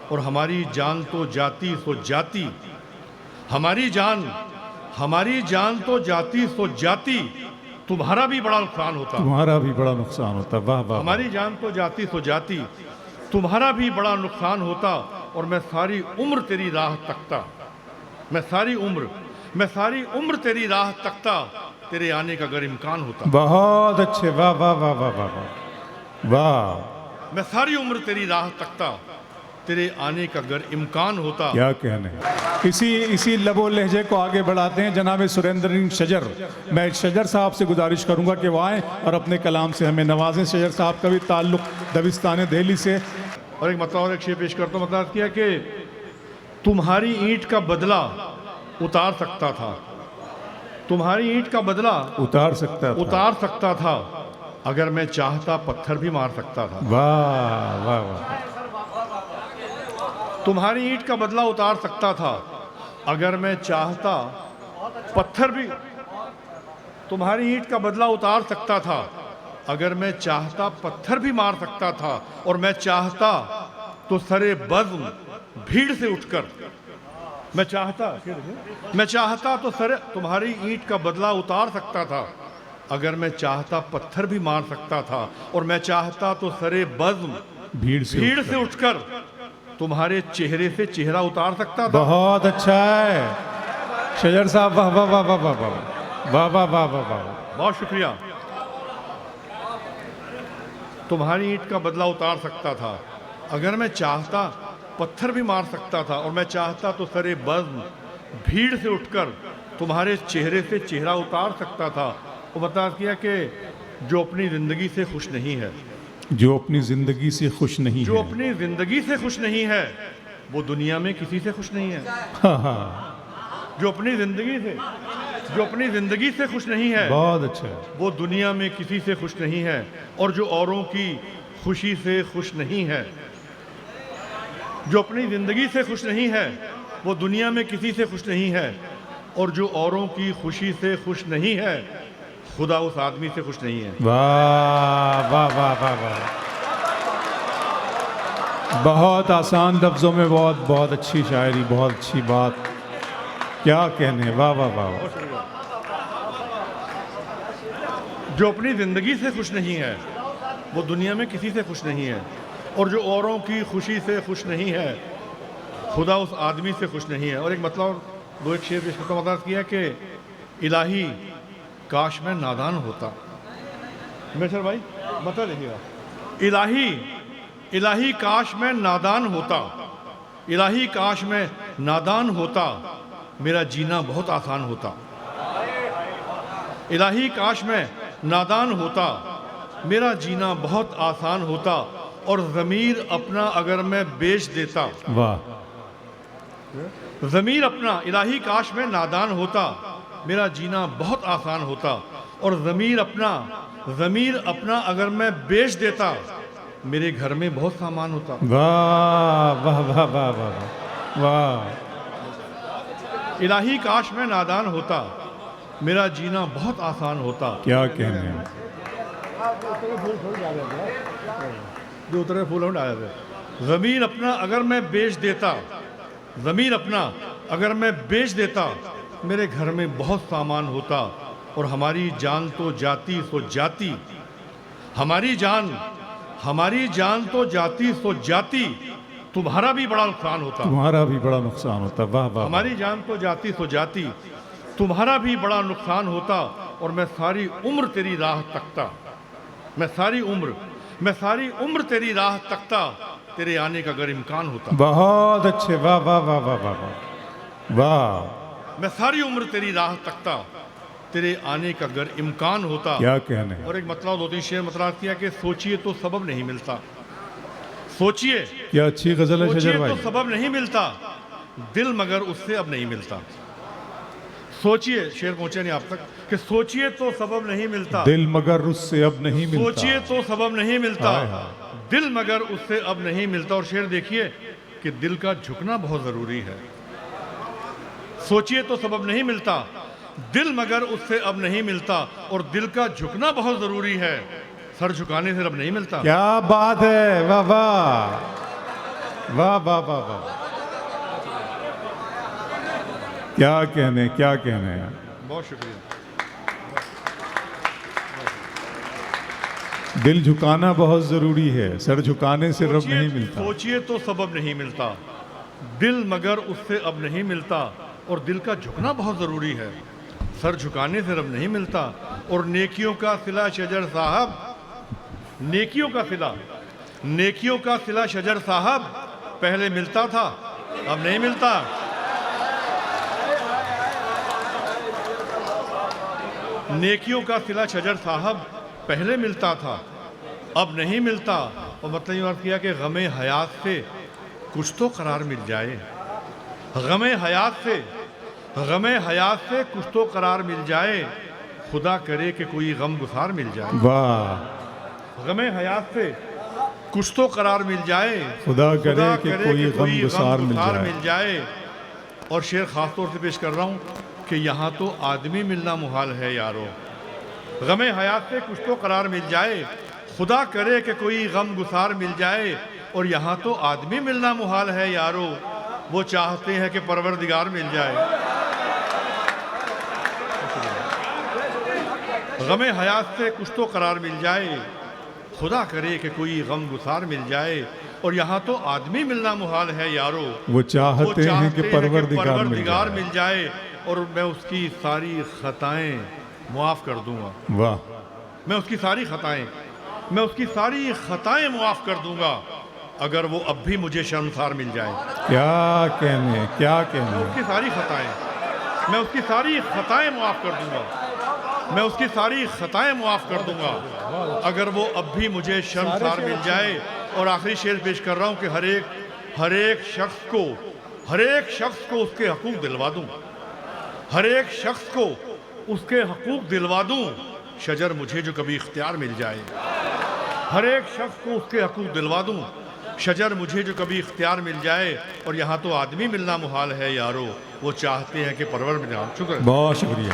اور ہماری جان تو جاتی سو جاتی، ہماری جان تو جاتی سو جاتی، تمہارا بھی بڑا نقصان ہوتا، تمہارا بھی بڑا نقصان ہوتا۔ واہ واہ، ہماری جان تو جاتی سو جاتی، تمہارا بھی بڑا نقصان ہوتا، اور میں ساری عمر تیری راہ تکتا، میں ساری عمر تیری راہ تکتا، تیرے آنے کا اگر امکان ہوتا۔ بہت اچھے، واہ واہ واہ واہ واہ واہ واہ، میں ساری عمر تیری راہ تکتا، تیرے آنے کا اگر امکان ہوتا۔ کیا کہنے۔ اسی لب و لہجے کو آگے بڑھاتے ہیں جناب سریندر شجر۔ میں شجر صاحب سے گزارش کروں گا کہ وہ آئیں اور اپنے کلام سے ہمیں نوازیں۔ شجر صاحب کا بھی تعلق دبستان دہلی سے۔ اور ایک مطلب اور ایک شعر پیش کرتا ہوں، مطلب کیا کہ تمہاری اینٹ کا بدلہ اتار سکتا تھا، تمہاری اینٹ کا بدلہ اتار سکتا تھا، اگر میں چاہتا پتھر بھی مار سکتا تھا۔ واہ واہ واہ، تمہاری اینٹ کا بدلہ اتار سکتا تھا، اگر میں چاہتا پتھر بھی، تمہاری اینٹ کا بدلہ اتار سکتا تھا، اگر میں چاہتا پتھر بھی مار سکتا تھا، اور میں چاہتا تو سرے بزم بھیڑ سے اٹھ کر، میں چاہتا تو تمہاری اینٹ کا بدلہ اتار سکتا تھا، اگر میں چاہتا پتھر بھی مار سکتا تھا، اور میں چاہتا تو سرے بزم بھیڑ سے اٹھ کر تمہارے چہرے سے چہرہ اتار سکتا تھا۔ بہت اچھا ہے شجر صاحب، واہ واہ واہ واہ واہ واہ واہ واہ واہ واہ واہ، بہت شکریہ۔ تمہاری اینٹ کا بدلہ اتار سکتا تھا، اگر میں چاہتا پتھر بھی مار سکتا تھا، اور میں چاہتا تو سرے بزم بھیڑ سے اٹھ کر تمہارے چہرے سے چہرہ اتار سکتا تھا۔ وہ بتا کیا کہ جو اپنی زندگی سے خوش نہیں ہے، جو اپنی زندگی سے خوش نہیں جو ہے، اپنی زندگی سے خوش نہیں ہے، وہ دنیا میں کسی سے خوش نہیں ہے۔ ہاں ہاں، جو اپنی زندگی سے خوش نہیں ہے، بہت اچھا ہے، وہ دنیا میں کسی سے خوش نہیں ہے، اور جو اوروں کی خوشی سے خوش نہیں ہے، جو اپنی زندگی سے خوش نہیں ہے، وہ دنیا میں کسی سے خوش نہیں ہے، اور جو اوروں کی خوشی سے خوش نہیں ہے، خدا اس آدمی سے خوش نہیں ہے۔ واہ واہ واہ واہ واہ، بہت آسان لفظوں میں بہت اچھی شاعری، بہت اچھی بات، کیا کہنے، واہ واہ واہ واہ۔ جو اپنی زندگی سے خوش نہیں ہے، وہ دنیا میں کسی سے خوش نہیں ہے، اور جو اوروں کی خوشی سے خوش نہیں ہے، خدا اس آدمی سے خوش نہیں ہے۔ اور ایک مطلب ایک شعر پیش کرتا ہوں، مطلب کیا کہ الہی کاش میں نادان ہوتا، میشر بھائی مطلب لکھیے گا، الہی کاش میں نادان ہوتا، الہی کاش میں نادان ہوتا، میرا جینا بہت آسان ہوتا۔ الہی کاش میں نادان ہوتا، میرا جینا بہت آسان ہوتا، اور ضمیر اپنا اگر میں بیچ دیتا، واہ، ضمیر اپنا، الہی کاش میں نادان ہوتا، میرا جینا بہت آسان ہوتا، اور ضمیر اپنا اگر میں بیچ دیتا، میرے گھر میں بہت سامان ہوتا۔ واہ واہ واہ واہ واہ واہ، الہی کاش میں نادان ہوتا، میرا جینا بہت آسان ہوتا۔ کیا کہنے، جو اترے پھولوں ڈایا تھے، ضمیر اپنا اگر میں بیچ دیتا، ضمیر اپنا اگر میں بیچ دیتا، میرے گھر میں بہت سامان ہوتا، اور ہماری جان تو جاتی سو جاتی، ہماری جان تو جاتی سو جاتی، تمہارا بھی بڑا نقصان ہوتا، تمہارا بھی بڑا نقصان ہوتا، واہ واہ، ہماری جان تو جاتی سو جاتی، تمہارا بھی بڑا نقصان ہوتا، اور میں ساری عمر تیری راہ تکتا، میں ساری عمر تیری راہ تکتا، تیرے آنے کا اگر امکان ہوتا۔ بہت اچھے، واہ واہ واہ واہ واہ واہ، میں ساری عمر تیری راہ تکتا، تیرے آنے کا اگر امکان ہوتا۔ کیا کہنے، اور ایک مطلب دو تین شعر مطلب کیا کہ سوچئے تو سبب نہیں ملتا، سوچئے کیا اچھی غزل ہے شجر تو بھائی، سبب نہیں ملتا، دل مگر اس سے اب نہیں ملتا۔ سوچئے، شعر پہنچے نہیں آپ تک، کہ سوچئے تو سبب نہیں ملتا، دل مگر اس سے اب نہیں ملتا، سوچئے تو سبب نہیں ملتا، ہائے ہائے، دل مگر اس سے اب نہیں ملتا۔ اور شعر دیکھیے کہ دل کا جھکنا بہت ضروری ہے۔ سوچئے تو سبب نہیں ملتا، دل مگر اس سے اب نہیں ملتا، اور دل کا جھکنا بہت ضروری ہے، سر جھکانے سے اب نہیں ملتا۔ کیا بات ہے، واہ واہ، واہ واہ واہ واہ، کیا کہنے کیا کہنے ہیں. بہت شکریہ. دل جھکانا بہت ضروری ہے، سر جھکانے سے رب نہیں ملتا. سوچئے تو سبب نہیں ملتا، دل مگر اس سے اب نہیں ملتا. اور دل کا جھکنا بہت ضروری ہے، سر جھکانے سے رب نہیں ملتا. اور نیکیوں کا صلہ شجر صاحب، نیکیوں کا صلہ شجر صاحب پہلے ملتا تھا اب نہیں ملتا. نیکیوں کا صلہ شجر صاحب پہلے ملتا تھا اب نہیں ملتا. اور مطلب یہ عرض کیا کہ غم حیات سے کچھ تو قرار مل جائے، غم حیات سے کچھ تو قرار مل جائے، خدا کرے کہ کوئی غم گسار مل جائے. واہ، غم حیات سے کچھ تو قرار مل جائے، خدا کرے کہ کوئی غم گسار مل جائے. اور شعر خاص طور سے پیش کر رہا ہوں کہ یہاں تو آدمی ملنا محال ہے یارو. غم حیات سے کچھ تو قرار مل جائے، خدا کرے کہ کوئی غم گسار مل جائے. اور یہاں تو آدمی ملنا محال ہے یارو، وہ چاہتے ہیں کہ پروردگار مل جائے. غم حیات سے کچھ تو قرار مل جائے، خدا کرے کہ کوئی غم گسار مل جائے. اور یہاں تو آدمی ملنا محال ہے یارو، وہ چاہتے ہیں کہ پروردگار مل جائے. اور میں اس کی ساری خطائیں معاف کر دوں گا. واہ، میں اس کی ساری خطائیں معاف کر دوں گا اگر وہ اب بھی مجھے شرمسار مل جائے. کیا کہنے کیا کہنے. میں اس کی ساری خطائیں معاف کر دوں گا، میں اس کی ساری خطائیں معاف کر دوں گا اگر وہ اب بھی مجھے شرمسار مل جائے. اور آخری شعر پیش کر رہا ہوں کہ ہر ایک شخص کو اس کے حقوق دلوا دوں، ہر ایک شخص کو اس کے حقوق دلوا دوں، شجر مجھے جو کبھی اختیار مل جائے. ہر ایک شخص کو اس کے حقوق دلوا دوں، شجر مجھے جو کبھی اختیار مل جائے. اور یہاں تو آدمی ملنا محال ہے یارو، وہ چاہتے ہیں کہ پرور مل جائے. شکریہ. بہت شکریہ.